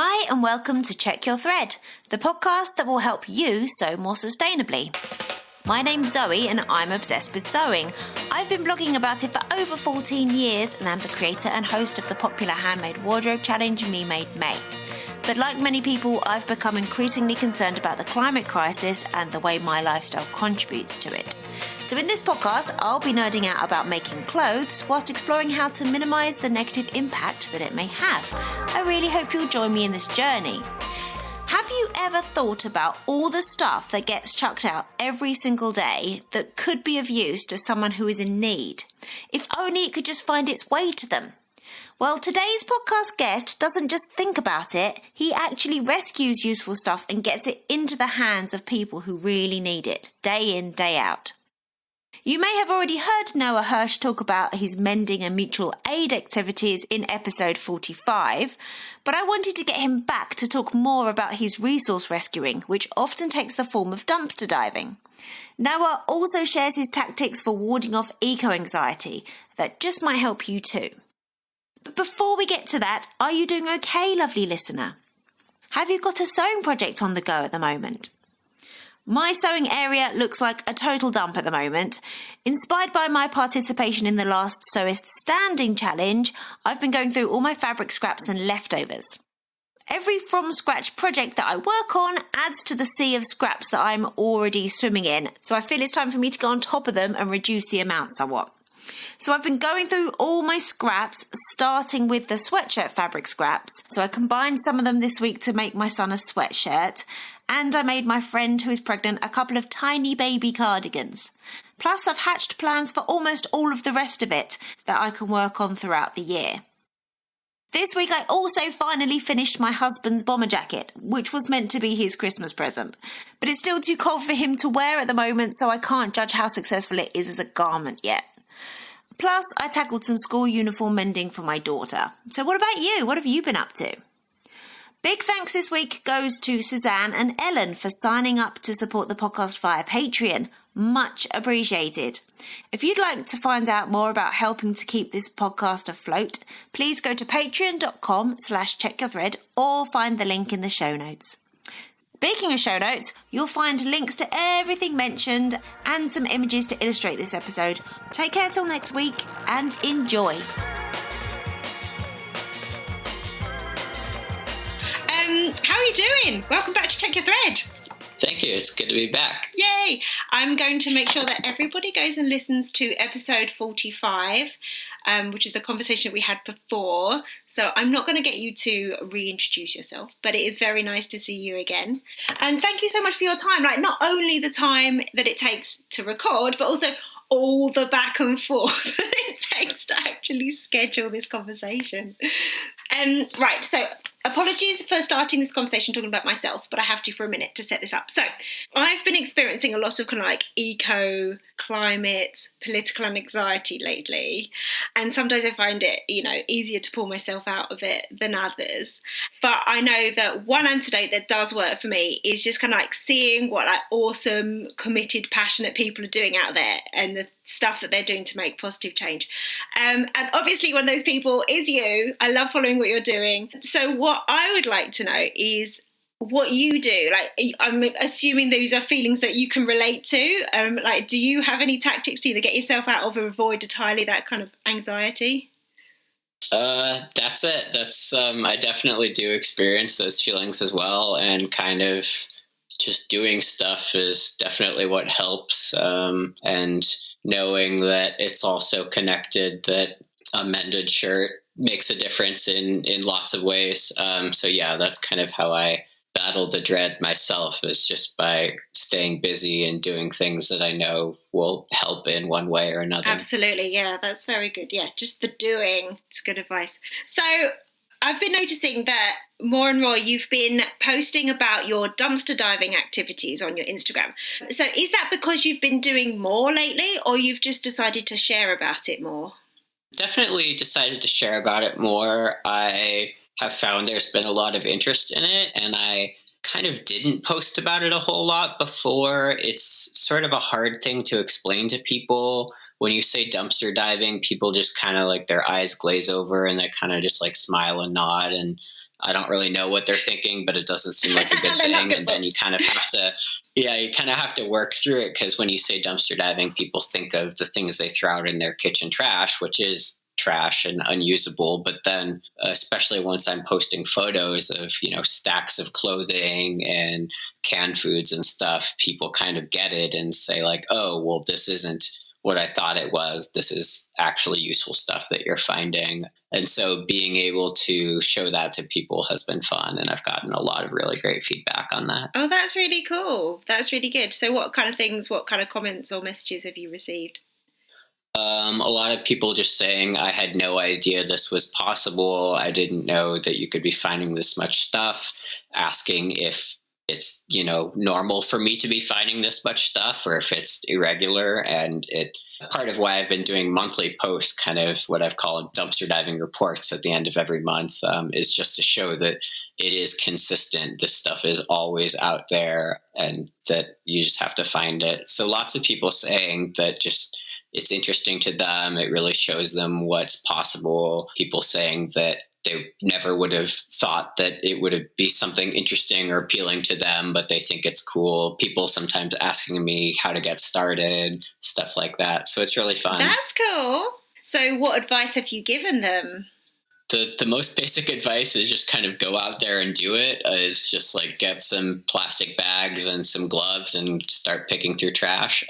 Hi and welcome to Check Your Thread, the podcast that will help you sew more sustainably. My name's Zoe and I'm obsessed with sewing. I've been blogging about it for over 14 years and I'm the creator and host of the popular handmade wardrobe challenge Me Made May. But like many people, I've become increasingly concerned about the climate crisis and the way my lifestyle contributes to it. So in this podcast, I'll be nerding out about making clothes whilst exploring how to minimise the negative impact that it may have. I really hope you'll join me in this journey. Have you ever thought about all the stuff that gets chucked out every single day that could be of use to someone who is in need? If only it could just find its way to them. Well, today's podcast guest doesn't just think about it, he actually rescues useful stuff and gets it into the hands of people who really need it, day in, day out. You may have already heard Noah Hirsch talk about his mending and mutual aid activities in episode 45, but I wanted to get him back to talk more about his resource rescuing, which often takes the form of dumpster diving. Noah also shares his tactics for warding off eco-anxiety that just might help you too. But before we get to that, are you doing okay, lovely listener? Have you got a sewing project on the go at the moment? My sewing area looks like a total dump at the moment. Inspired by my participation in the last Sewist Standing Challenge, I've been going through all my fabric scraps and leftovers. Every from-scratch project that I work on adds to the sea of scraps that I'm already swimming in, so I feel it's time for me to go on top of them and reduce the amount somewhat. So I've been going through all my scraps, starting with the sweatshirt fabric scraps. So I combined some of them this week to make my son a sweatshirt. And I made my friend who is pregnant a couple of tiny baby cardigans. Plus I've hatched plans for almost all of the rest of it that I can work on throughout the year. This week I also finally finished my husband's bomber jacket, which was meant to be his Christmas present. But it's still too cold for him to wear at the moment, so I can't judge how successful it is as a garment yet. Plus I tackled some school uniform mending for my daughter. So what about you? What have you been up to? Big thanks this week goes to Suzanne and Ellen for signing up to support the podcast via Patreon. Much appreciated. If you'd like to find out more about helping to keep this podcast afloat, please go to patreon.com/checkyourthread or find the link in the show notes. Speaking of show notes, you'll find links to everything mentioned and some images to illustrate this episode. Take care till next week and enjoy. How are you doing? Welcome back to Check Your Thread. Thank you. It's good to be back. Yay! I'm going to make sure that everybody goes and listens to episode 45, which is the conversation we had before. So I'm not going to get you to reintroduce yourself, but it is very nice to see you again. And thank you so much for your time. Like, not only the time that it takes to record, but also all the back and forth that it takes to actually schedule this conversation. Right, so apologies for starting this conversation talking about myself, but I have to for a minute to set this up. So I've been experiencing a lot of kind of like eco, climate, political anxiety lately. And sometimes I find it, easier to pull myself out of it than others. But I know that one antidote that does work for me is just kind of like seeing what like awesome, committed, passionate people are doing out there and the stuff that they're doing to make positive change. And obviously one of those people is you. I love following what you're doing. So what I would like to know is what you do. Like, I'm assuming those are feelings that you can relate to. Do you have any tactics to either get yourself out of or avoid entirely that kind of anxiety? That's it. That's, I definitely do experience those feelings as well. And kind of just doing stuff is definitely what helps. And knowing that it's also connected, that a mended shirt makes a difference in lots of ways. So yeah, that's kind of how I battle the dread myself, is just by staying busy and doing things that I know will help in one way or another. Absolutely. Yeah, that's very good. Yeah, just the doing. It's good advice. So I've been noticing that more and more you've been posting about your dumpster diving activities on your Instagram. So is that because you've been doing more lately, or you've just decided to share about it more? Definitely decided to share about it more. I have found there's been a lot of interest in it, and I kind of didn't post about it a whole lot before. It's sort of a hard thing to explain to people. When you say dumpster diving, people just kind of like their eyes glaze over and they kind of just like smile and nod. And I don't really know what they're thinking, but it doesn't seem like a good thing. And then you kind of have to, you kind of have to work through it, because when you say dumpster diving, people think of the things they throw out in their kitchen trash, which is trash and unusable. But then, especially once I'm posting photos of, stacks of clothing and canned foods and stuff, people kind of get it and say like, oh, well, this isn't what I thought it was. This is actually useful stuff that you're finding. And so being able to show that to people has been fun. And I've gotten a lot of really great feedback on that. Oh, that's really cool. That's really good. So what kind of comments or messages have you received? A lot of people just saying, I had no idea this was possible. I didn't know that you could be finding this much stuff. Asking if it's, normal for me to be finding this much stuff, or if it's irregular. And part of why I've been doing monthly posts, kind of what I've called dumpster diving reports at the end of every month, is just to show that it is consistent. This stuff is always out there and that you just have to find it. So lots of people saying that just it's interesting to them. It really shows them what's possible. People saying that they never would have thought that it would be something interesting or appealing to them, but they think it's cool. People sometimes asking me how to get started, stuff like that. So it's really fun. That's cool. So what advice have you given them? The most basic advice is just kind of go out there and do it. Is just like get some plastic bags and some gloves and start picking through trash.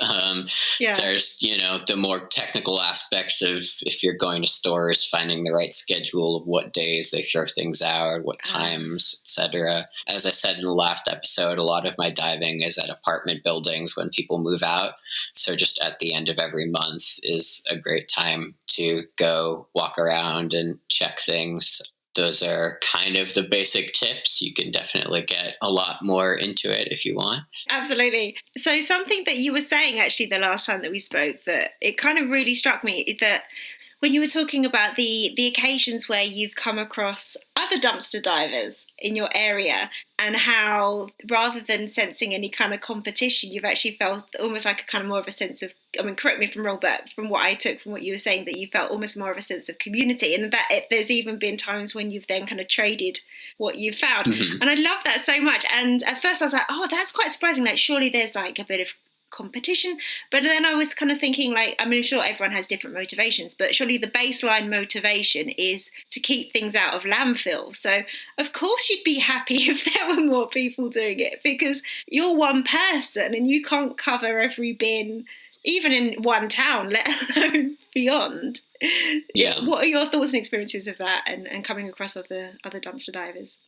There's, the more technical aspects of if you're going to stores, finding the right schedule of what days they throw things out, what times, etc. As I said in the last episode, a lot of my diving is at apartment buildings when people move out. So just at the end of every month is a great time to go walk around and check things. Those are kind of the basic tips. You can definitely get a lot more into it if you want. Absolutely. So something that you were saying actually the last time that we spoke, that it kind of really struck me, that when you were talking about the occasions where you've come across other dumpster divers in your area, and how rather than sensing any kind of competition, you've actually felt almost like a kind of more of a sense of, correct me if I'm wrong, but from what I took from what you were saying, that you felt almost more of a sense of community, and that there's even been times when you've then kind of traded what you've found. Mm-hmm. And I love that so much. And at first I was like, oh, that's quite surprising. Like, surely there's like a bit of competition. But then I was kind of thinking, like, sure everyone has different motivations, but surely the baseline motivation is to keep things out of landfill. So of course you'd be happy if there were more people doing it, because you're one person and you can't cover every bin, even in one town, let alone beyond. Yeah. What are your thoughts and experiences of that, and coming across other dumpster divers?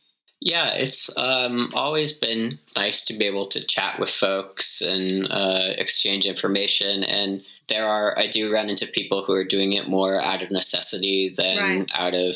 Yeah, it's always been nice to be able to chat with folks and exchange information. And I do run into people who are doing it more out of necessity than out of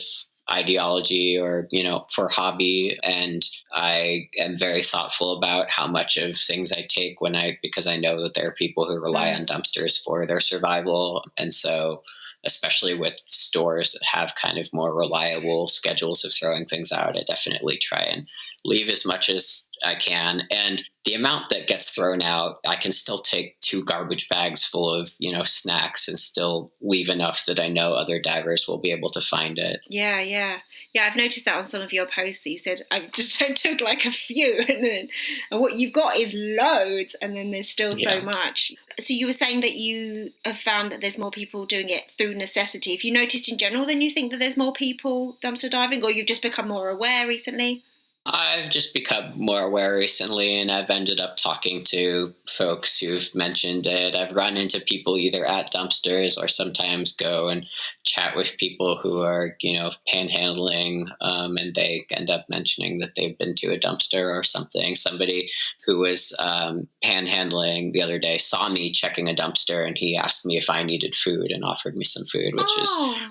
ideology or, for hobby. And I am very thoughtful about how much of things I take because I know that there are people who rely on dumpsters for their survival. And so especially with stores that have kind of more reliable schedules of throwing things out, I definitely try and leave as much as I can. And the amount that gets thrown out, I can still take 2 garbage bags full of, snacks and still leave enough that I know other divers will be able to find it. Yeah, I've noticed that on some of your posts that you said, I just took like a few, and what you've got is loads, and then there's still so much. So you were saying that you have found that there's more people doing it through necessity. Have you noticed in general then you think that there's more people dumpster diving, or you've just become more aware recently? I've just become more aware recently, and I've ended up talking to folks who've mentioned it. I've run into people either at dumpsters or sometimes go and chat with people who are, panhandling, and they end up mentioning that they've been to a dumpster or something. Somebody who was panhandling the other day saw me checking a dumpster, and he asked me if I needed food and offered me some food, which is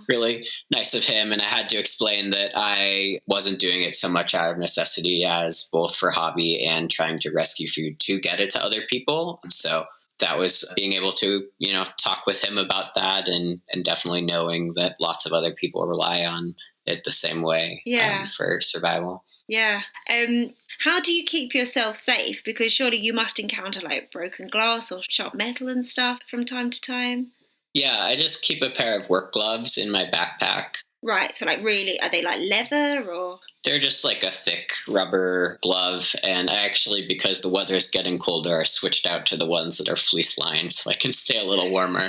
really nice of him. And I had to explain that I wasn't doing it so much out of necessity as both for hobby and trying to rescue food to get it to other people. So that was being able to, talk with him about that, and definitely knowing that lots of other people rely on it the same way for survival. Yeah. How do you keep yourself safe? Because surely you must encounter like broken glass or sharp metal and stuff from time to time. Yeah, I just keep a pair of work gloves in my backpack. Right. So like really, are they like leather or? They're just like a thick rubber glove. And I actually, because the weather is getting colder, I switched out to the ones that are fleece lined so I can stay a little warmer.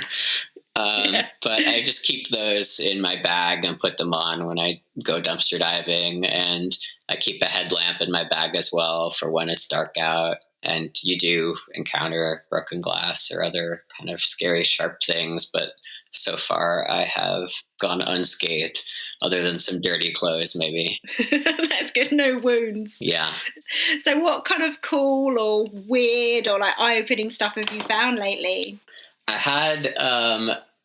But I just keep those in my bag and put them on when I go dumpster diving. And I keep a headlamp in my bag as well for when it's dark out. And you do encounter broken glass or other kind of scary, sharp things. But so far I have gone unscathed, other than some dirty clothes, maybe. That's good. No wounds. Yeah. So what kind of cool or weird or like eye-opening stuff have you found lately? I had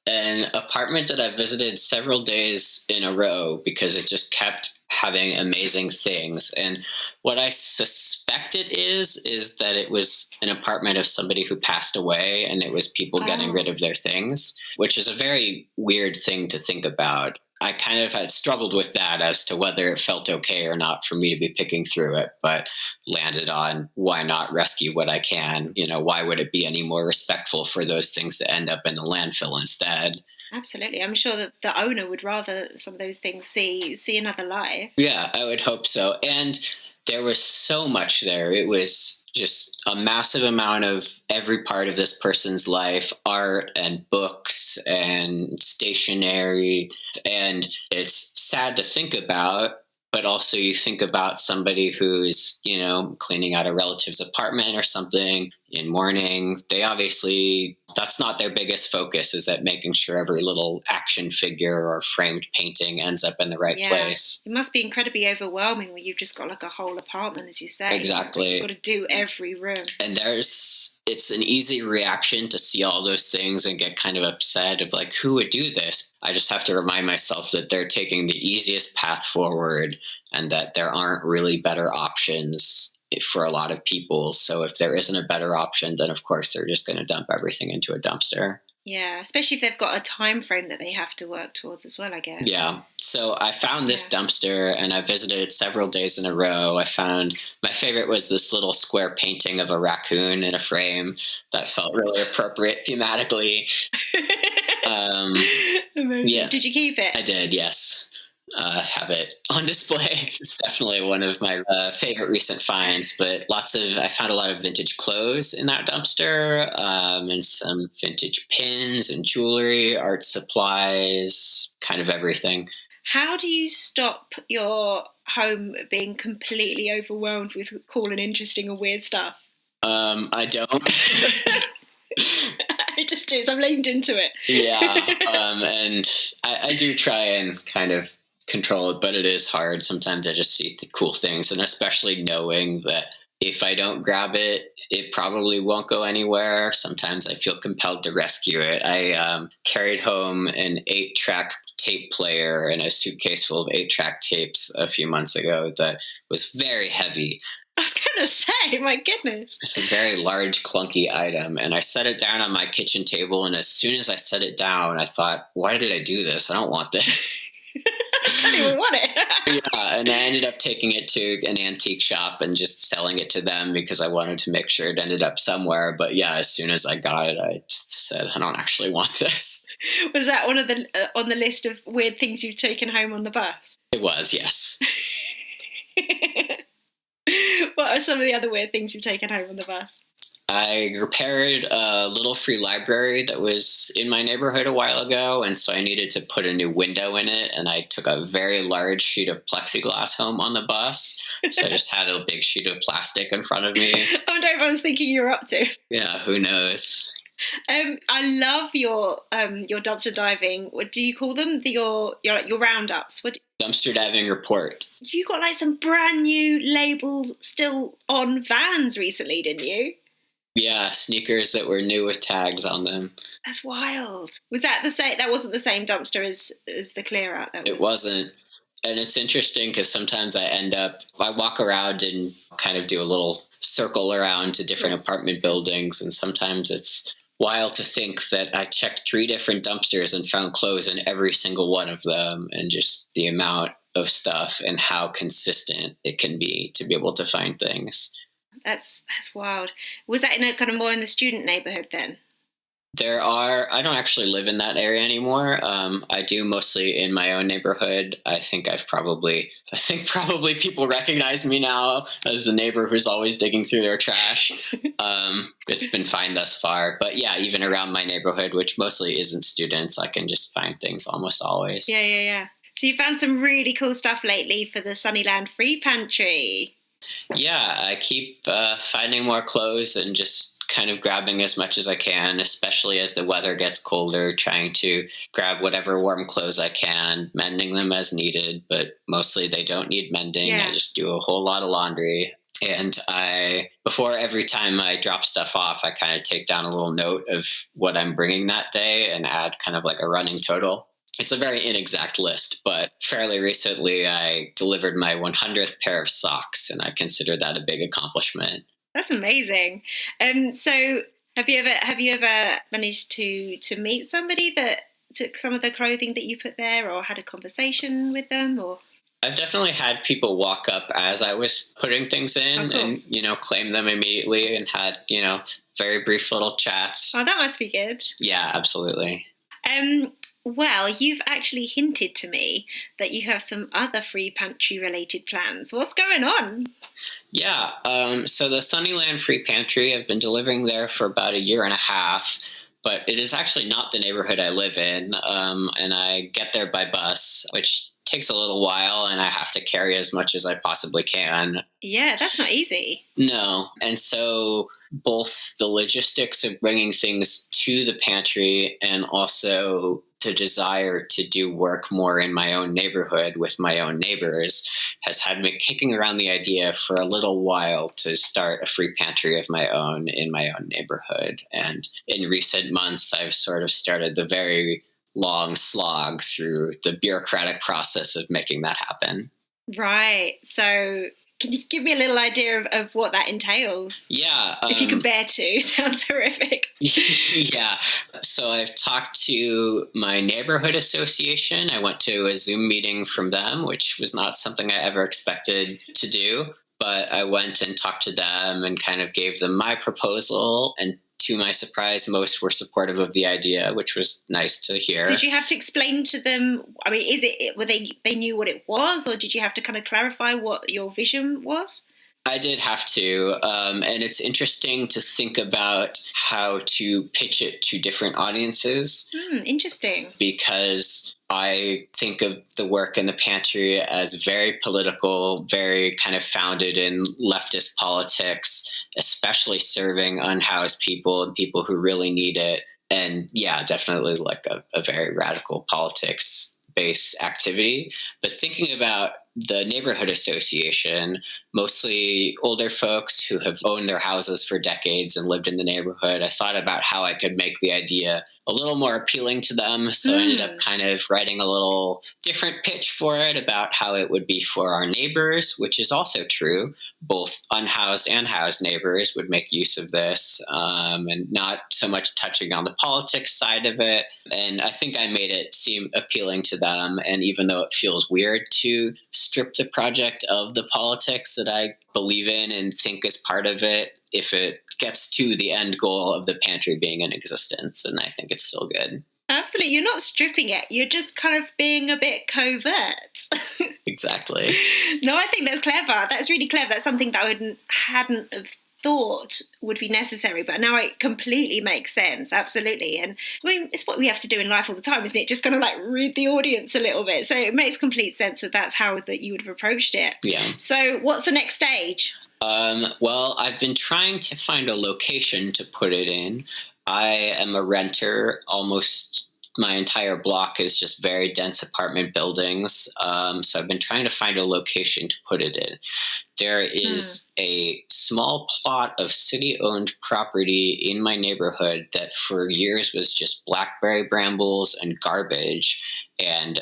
an apartment that I visited several days in a row because it just kept having amazing things. And what I suspect it is that it was an apartment of somebody who passed away, and it was people getting rid of their things, which is a very weird thing to think about. I kind of had struggled with that as to whether it felt okay or not for me to be picking through it, but landed on why not rescue what I can? Why would it be any more respectful for those things to end up in the landfill instead? Absolutely. I'm sure that the owner would rather some of those things see another life. Yeah, I would hope so. And there was so much there. It was just a massive amount of every part of this person's life, art and books and stationery. And it's sad to think about, but also you think about somebody who's, cleaning out a relative's apartment or something in mourning. They obviously, that's not their biggest focus, is that making sure every little action figure or framed painting ends up in the right place. It must be incredibly overwhelming when you've just got like a whole apartment, as you say. Exactly. You've got to do every room. And it's an easy reaction to see all those things and get kind of upset of like, who would do this? I just have to remind myself that they're taking the easiest path forward and that there aren't really better options for a lot of people. So if there isn't a better option, then of course they're just going to dump everything into a dumpster. Yeah, especially if they've got a time frame that they have to work towards as well, I guess. Yeah. So I found this dumpster and I visited it several days in a row. I found my favorite was this little square painting of a raccoon in a frame that felt really appropriate thematically. Yeah. Did you keep it? I did, yes. Have it on display. It's definitely one of my favorite recent finds, but I found a lot of vintage clothes in that dumpster, and some vintage pins and jewelry, art supplies, kind of everything. How do you stop your home being completely overwhelmed with cool and interesting and weird stuff? I don't. I just do. So I'm leaned into it. Yeah. And I do try and kind of control it, but it is hard. Sometimes I just see the cool things, and especially knowing that if I don't grab it, it probably won't go anywhere. Sometimes I feel compelled to rescue it. I carried home an 8-track tape player in a suitcase full of 8-track tapes a few months ago that was very heavy. I was going to say, my goodness. It's a very large, clunky item. And I set it down on my kitchen table. And as soon as I set it down, I thought, why did I do this? I don't want this. I don't even want it. Yeah, and I ended up taking it to an antique shop and just selling it to them because I wanted to make sure it ended up somewhere. But yeah, as soon as I got it, I just said, I don't actually want this. Was that one of the on the list of weird things you've taken home on the bus? It was, yes. What are some of the other weird things you've taken home on the bus? I repaired a little free library that was in my neighborhood a while ago, and so I needed to put a new window in it, and I took a very large sheet of plexiglass home on the bus, so I just had a big sheet of plastic in front of me. I wonder what everyone's thinking you're up to. Yeah, who knows? I love your dumpster diving. What do you call them? Your roundups. Dumpster diving report. You got like some brand new labels still on vans recently, didn't you? Yeah, sneakers that were new with tags on them. That's wild. Was that the same? That wasn't the same dumpster as the clear out. It wasn't. And it's interesting because sometimes I walk around and kind of do a little circle around to different apartment buildings. And sometimes it's wild to think that I checked 3 different dumpsters and found clothes in every single one of them, and just the amount of stuff and how consistent it can be to be able to find things. That's wild. Was that in a kind of more in the student neighborhood then? I don't actually live in that area anymore. I do mostly in my own neighborhood. I think probably people recognize me now as the neighbor who's always digging through their trash. It's been fine thus far. But yeah, even around my neighborhood, which mostly isn't students, I can just find things almost always. Yeah. So you found some really cool stuff lately for the Sunnyland Free Pantry. Yeah, I keep finding more clothes and just kind of grabbing as much as I can, especially as the weather gets colder, trying to grab whatever warm clothes I can, mending them as needed, but mostly they don't need mending. Yeah. I just do a whole lot of laundry. And before every time I drop stuff off, I kind of take down a little note of what I'm bringing that day and add kind of like a running total. It's a very inexact list, but fairly recently I delivered my 100th pair of socks, and I consider that a big accomplishment. That's amazing. So have you ever managed to meet somebody that took some of the clothing that you put there, or had a conversation with them, or? I've definitely had people walk up as I was putting things in and, claim them immediately, and had, very brief little chats. Oh, that must be good. Yeah, absolutely. Well, you've actually hinted to me that you have some other free pantry related plans. What's going on? Yeah, so the Sunnyland Free Pantry, I've been delivering there for about 1.5 years, but it is actually not the neighborhood I live in, and I get there by bus, which takes a little while, and I have to carry as much as I possibly can. Yeah, that's not easy. No, and so both the logistics of bringing things to the pantry and also the desire to do work more in my own neighborhood with my own neighbors has had me kicking around the idea for a little while to start a free pantry of my own in my own neighborhood. And in recent months, I've sort of started the very long slog through the bureaucratic process of making that happen. Right. So can you give me a little idea of what that entails? Yeah. If you can bear to. Sounds horrific. Yeah. So I've talked to my neighborhood association. I went to a Zoom meeting from them, which was not something I ever expected to do. But I went and talked to them and kind of gave them my proposal. And to my surprise, most were supportive of the idea, which was nice to hear. Did you have to explain to them? I mean, they knew what it was, or did you have to kind of clarify what your vision was? I did have to, and it's interesting to think about how to pitch it to different audiences. Interesting. Because I think of the work in the pantry as very political, very kind of founded in leftist politics, especially serving unhoused people and people who really need it. And yeah, definitely like a very radical politics-based activity. But thinking about the neighborhood association, mostly older folks who have owned their houses for decades and lived in the neighborhood, I thought about how I could make the idea a little more appealing to them. So I ended up kind of writing a little different pitch for it about how it would be for our neighbors, which is also true. Both unhoused and housed neighbors would make use of this, and not so much touching on the politics side of it. And I think I made it seem appealing to them. And even though it feels weird to strip the project of the politics that I believe in and think is part of it, if it gets to the end goal of the pantry being in existence, and I think it's still good. Absolutely. You're not stripping it. You're just kind of being a bit covert. Exactly. No, I think that's clever. That's really clever. That's something that I hadn't have thought would be necessary, but now it completely makes sense. Absolutely. And I mean, it's what we have to do in life all the time, isn't it? Just kind of like read the audience a little bit. So it makes complete sense that that's how that you would have approached it. Yeah. So what's the next stage? Well, I've been trying to find a location to put it in. I am a renter. Almost my entire block is just very dense apartment buildings. So I've been trying to find a location to put it in. there is a small plot of city-owned property in my neighborhood that for years was just blackberry brambles and garbage. And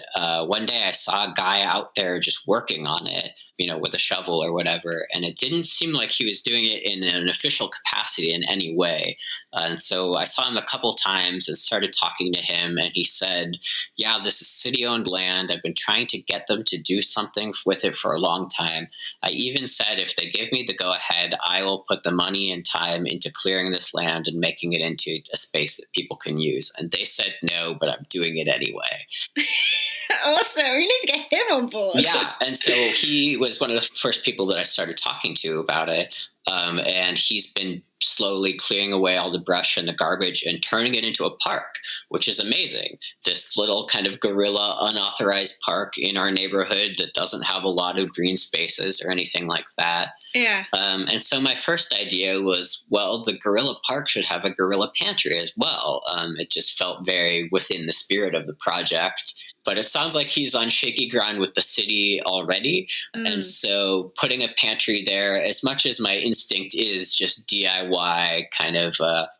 one day I saw a guy out there just working on it, with a shovel or whatever. And it didn't seem like he was doing it in an official capacity in any way. And so I saw him a couple times and started talking to him. And he said, yeah, this is city-owned land. I've been trying to get them to do something with it for a long time. I even said if they give me the go-ahead, I will put the money and time into clearing this land and making it into a space that people can use. And they said no, but I'm doing it anyway. Awesome. We need to get him on board. Yeah. And so he was one of the first people that I started talking to about it. And he's been slowly clearing away all the brush and the garbage and turning it into a park, which is amazing. This little kind of guerrilla unauthorized park in our neighborhood that doesn't have a lot of green spaces or anything like that. Yeah. And so my first idea was, well, the guerrilla park should have a guerrilla pantry as well. It just felt very within the spirit of the project. But it sounds like he's on shaky ground with the city already. And so putting a pantry there, as much as my instinct is just DIY, kind of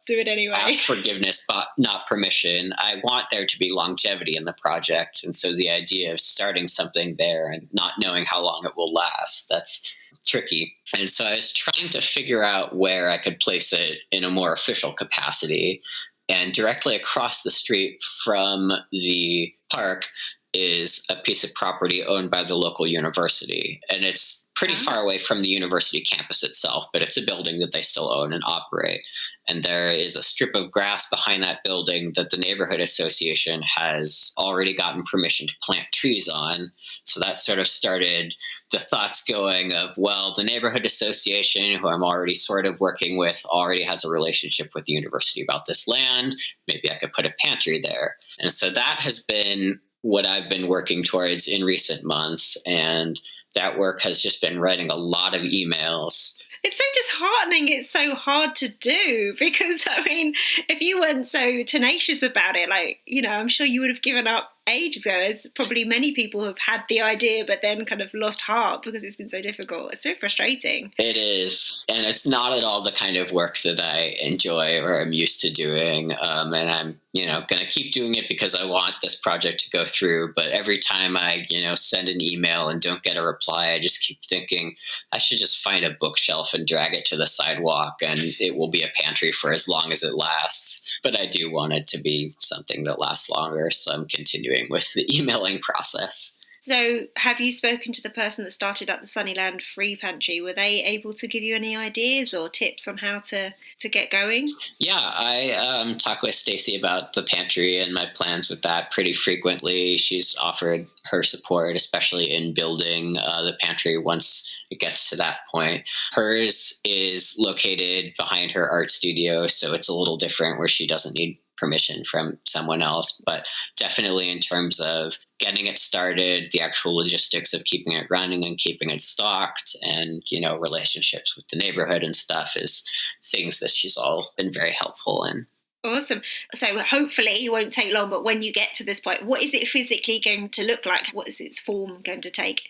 do it anyway, ask forgiveness, but not permission, I want there to be longevity in the project. And so the idea of starting something there and not knowing how long it will last, that's tricky. And so I was trying to figure out where I could place it in a more official capacity. And directly across the street from the park is a piece of property owned by the local university. And it's pretty far away from the university campus itself, but it's a building that they still own and operate. And there is a strip of grass behind that building that the neighborhood association has already gotten permission to plant trees on. So that sort of started the thoughts going of, well, the neighborhood association, who I'm already sort of working with, already has a relationship with the university about this land. Maybe I could put a pantry there. And so that has been what I've been working towards in recent months. And that work has just been writing a lot of emails. It's so disheartening. It's so hard to do because, I mean, if you weren't so tenacious about it, I'm sure you would have given up ages ago, as probably many people have had the idea but then kind of lost heart because it's been so difficult. It's so frustrating. It is. And it's not at all the kind of work that I enjoy or I'm used to doing. And I'm, going to keep doing it because I want this project to go through. But every time I, send an email and don't get a reply, I just keep thinking I should just find a bookshelf and drag it to the sidewalk and it will be a pantry for as long as it lasts. But I do want it to be something that lasts longer. So I'm continuing with the emailing process. So have you spoken to the person that started up the Sunnyland Free Pantry? Were they able to give you any ideas or tips on how to get going? Yeah, I talk with Stacy about the pantry and my plans with that pretty frequently. She's offered her support, especially in building the pantry once it gets to that point. Hers is located behind her art studio, so it's a little different where she doesn't need permission from someone else, but definitely in terms of getting it started, the actual logistics of keeping it running and keeping it stocked and, relationships with the neighborhood and stuff is things that she's all been very helpful in. Awesome. So hopefully it won't take long, but when you get to this point, what is it physically going to look like? What is its form going to take?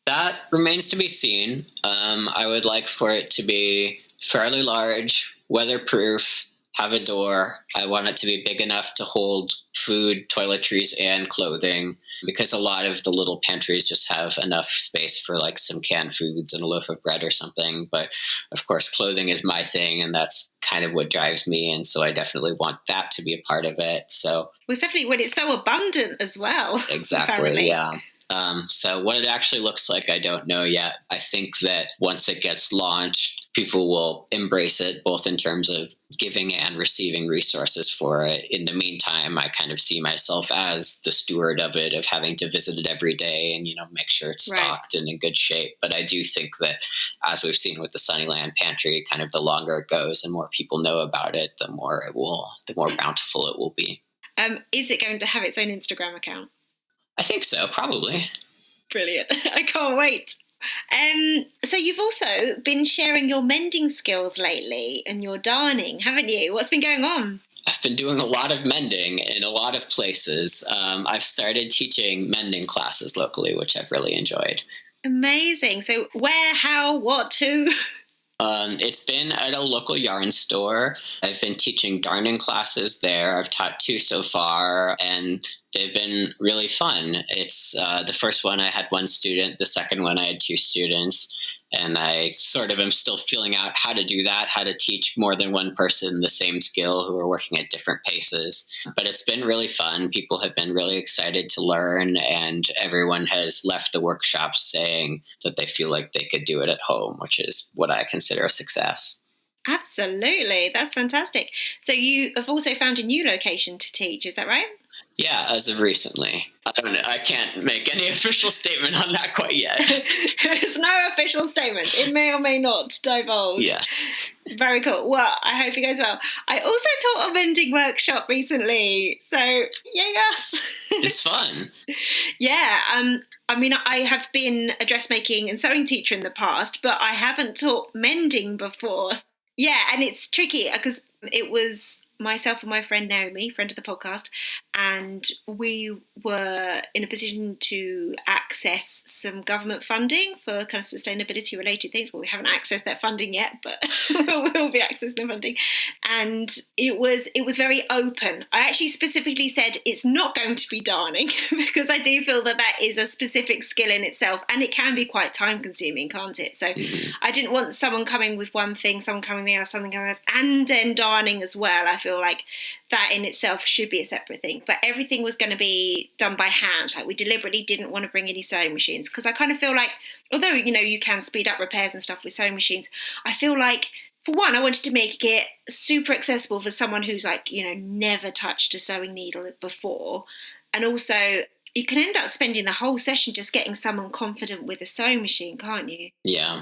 That remains to be seen. I would like for it to be fairly large, weatherproof, have a door. I want it to be big enough to hold food, toiletries, and clothing, because a lot of the little pantries just have enough space for like some canned foods and a loaf of bread or something. But of course, clothing is my thing, and that's kind of what drives me. And so I definitely want that to be a part of it. So it's definitely when it's so abundant as well. Exactly. Apparently. Yeah. So what it actually looks like, I don't know yet. I think that once it gets launched, people will embrace it, both in terms of giving and receiving resources for it. In the meantime, I kind of see myself as the steward of it, of having to visit it every day and, make sure it's stocked and in good shape. But I do think that, as we've seen with the Sunnyland Pantry, kind of the longer it goes and more people know about it, the more bountiful it will be. Is it going to have its own Instagram account? I think so, probably. Brilliant. I can't wait. So you've also been sharing your mending skills lately and your darning, haven't you? What's been going on? I've been doing a lot of mending in a lot of places. I've started teaching mending classes locally, which I've really enjoyed. Amazing. So where, how, what, who? It's been at a local yarn store. I've been teaching darning classes there. I've taught 2 so far, and they've been really fun. It's the first one I had 1 student. The second one I had 2 students. And I sort of am still feeling out how to do that, how to teach more than one person the same skill who are working at different paces. But it's been really fun. People have been really excited to learn, and everyone has left the workshops saying that they feel like they could do it at home, which is what I consider a success. Absolutely. That's fantastic. So you have also found a new location to teach, is that right? Yeah, as of recently. I don't know. I can't make any official statement on that quite yet. There's no official statement. It may or may not divulge. Yes. Very cool. Well, I hope it goes well. I also taught a mending workshop recently. So, yes. It's fun. Yeah. I mean, I have been a dressmaking and sewing teacher in the past, but I haven't taught mending before. Yeah, and it's tricky because it was myself and my friend Naomi, friend of the podcast, and we were in a position to access some government funding for kind of sustainability related things. Well, we haven't accessed that funding yet, but we'll be accessing the funding. And it was very open. I actually specifically said it's not going to be darning because I do feel that is a specific skill in itself, and it can be quite time consuming, can't it? So I didn't want someone coming with one thing, someone coming with the other, something else, and then darning as well. I feel like that in itself should be a separate thing, but everything was going to be done by hand. Like, we deliberately didn't want to bring any sewing machines because I kind of feel like, although, you know, you can speed up repairs and stuff with sewing machines, I feel like, for one, I wanted to make it super accessible for someone who's like, you know, never touched a sewing needle before. And also, you can end up spending the whole session just getting someone confident with a sewing machine, can't you? Yeah.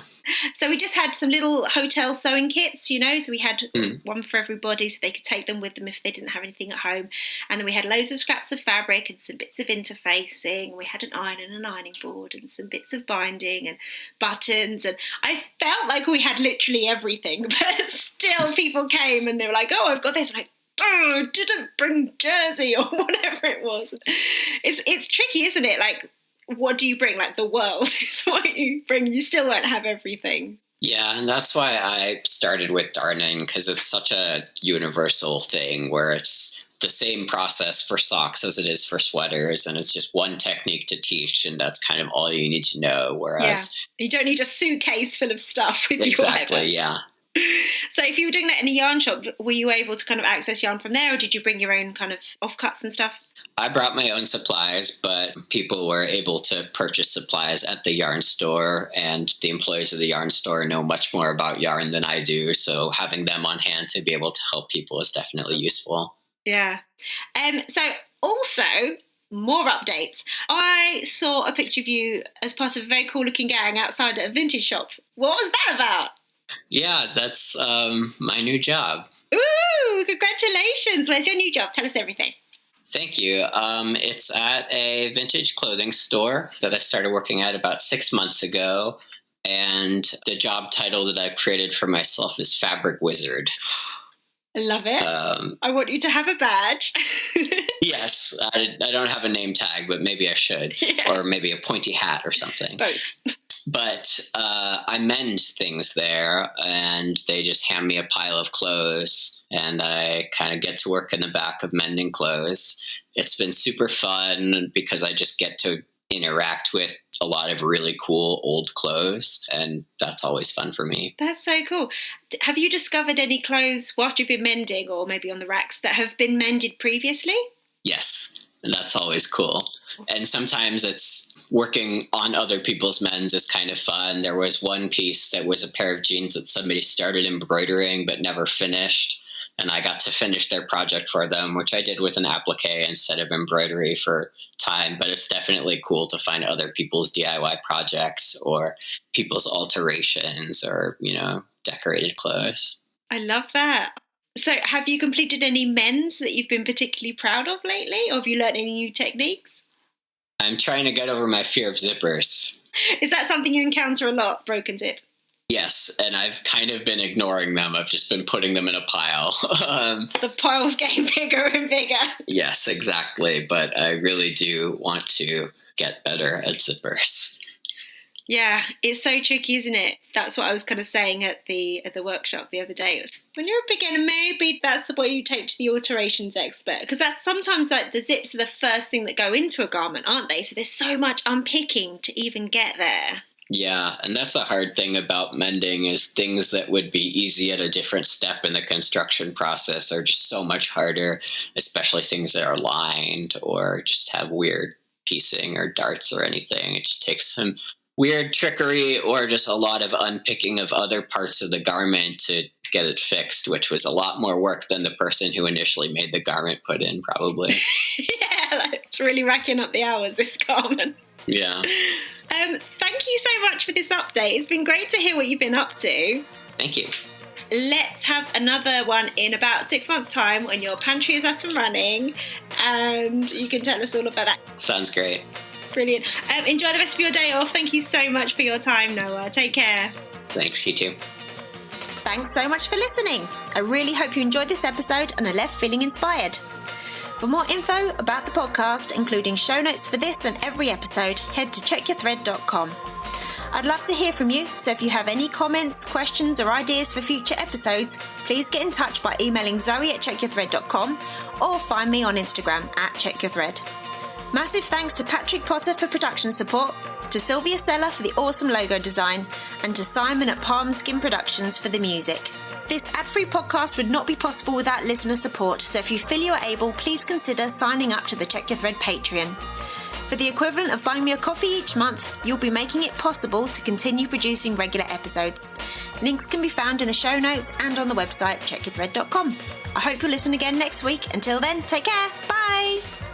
So we just had some little hotel sewing kits, you know, so we had one for everybody so they could take them with them if they didn't have anything at home. And then we had loads of scraps of fabric and some bits of interfacing. We had an iron and an ironing board and some bits of binding and buttons. And I felt like we had literally everything, but still people came and they were like, oh, I've got this. I'm like, oh, didn't bring jersey or whatever it was. It's tricky, isn't it? Like, what do you bring? Like, the world is what you bring. You still won't have everything. Yeah, and that's why I started with darning, because it's such a universal thing where it's the same process for socks as it is for sweaters, and it's just one technique to teach, and that's kind of all you need to know. Whereas you don't need a suitcase full of stuff with you. Exactly, yeah. So if you were doing that in a yarn shop, were you able to kind of access yarn from there, or did you bring your own kind of offcuts and stuff? I brought my own supplies, but people were able to purchase supplies at the yarn store, and the employees of the yarn store know much more about yarn than I do, so having them on hand to be able to help people is definitely useful. Yeah. So also, more updates. I saw a picture of you as part of a very cool looking gang outside at a vintage shop. What was that about? Yeah, that's my new job. Ooh, congratulations. Where's your new job? Tell us everything. Thank you. It's at a vintage clothing store that I started working at about 6 months ago. And the job title that I've created for myself is Fabric Wizard. I love it. I want you to have a badge. Yes. I don't have a name tag, but maybe I should. Yeah. Or maybe a pointy hat or something. Both. But I mend things there, and they just hand me a pile of clothes, and I kind of get to work in the back of mending clothes. It's been super fun because I just get to interact with a lot of really cool old clothes, and that's always fun for me. That's so cool. Have you discovered any clothes whilst you've been mending, or maybe on the racks, that have been mended previously? Yes. And that's always cool. And sometimes it's working on other people's mends is kind of fun. There was one piece that was a pair of jeans that somebody started embroidering but never finished. And I got to finish their project for them, which I did with an applique instead of embroidery for time. But it's definitely cool to find other people's DIY projects or people's alterations or, you know, decorated clothes. I love that. So have you completed any mends that you've been particularly proud of lately? Or have you learned any new techniques? I'm trying to get over my fear of zippers. Is that something you encounter a lot, broken zips? Yes, and I've kind of been ignoring them. I've just been putting them in a pile. The pile's getting bigger and bigger. Yes, exactly. But I really do want to get better at zippers. Yeah, it's so tricky, isn't it? That's what I was kind of saying at the workshop the other day. When you're a beginner, maybe that's the way you take to the alterations expert, because that's sometimes like the zips are the first thing that go into a garment, aren't they? So there's so much unpicking to even get there. Yeah, and that's a hard thing about mending is things that would be easy at a different step in the construction process are just so much harder, especially things that are lined or just have weird piecing or darts or anything. It just takes some weird trickery or just a lot of unpicking of other parts of the garment to get it fixed, which was a lot more work than the person who initially made the garment put in, probably. Yeah, like, it's really racking up the hours, this garment. Yeah. Thank you so much for this update. It's been great to hear what you've been up to. Thank you. Let's have another one in about 6 months' time when your pantry is up and running and you can tell us all about that. Sounds great. Brilliant. Enjoy the rest of your day off. Thank you so much for your time, Noah. Take care. Thanks, you too. Thanks so much for listening. I really hope you enjoyed this episode and are left feeling inspired. For more info about the podcast, including show notes for this and every episode, head to checkyourthread.com. I'd love to hear from you, so if you have any comments, questions or ideas for future episodes, please get in touch by emailing zoe@checkyourthread.com or find me on Instagram @checkyourthread. Massive thanks to Patrick Potter for production support, to Sylvia Seller for the awesome logo design, and to Simon at Palm Skin Productions for the music. This ad-free podcast would not be possible without listener support, so if you feel you are able, please consider signing up to the Check Your Thread Patreon. For the equivalent of buying me a coffee each month, you'll be making it possible to continue producing regular episodes. Links can be found in the show notes and on the website checkyourthread.com. I hope you'll listen again next week. Until then, take care. Bye!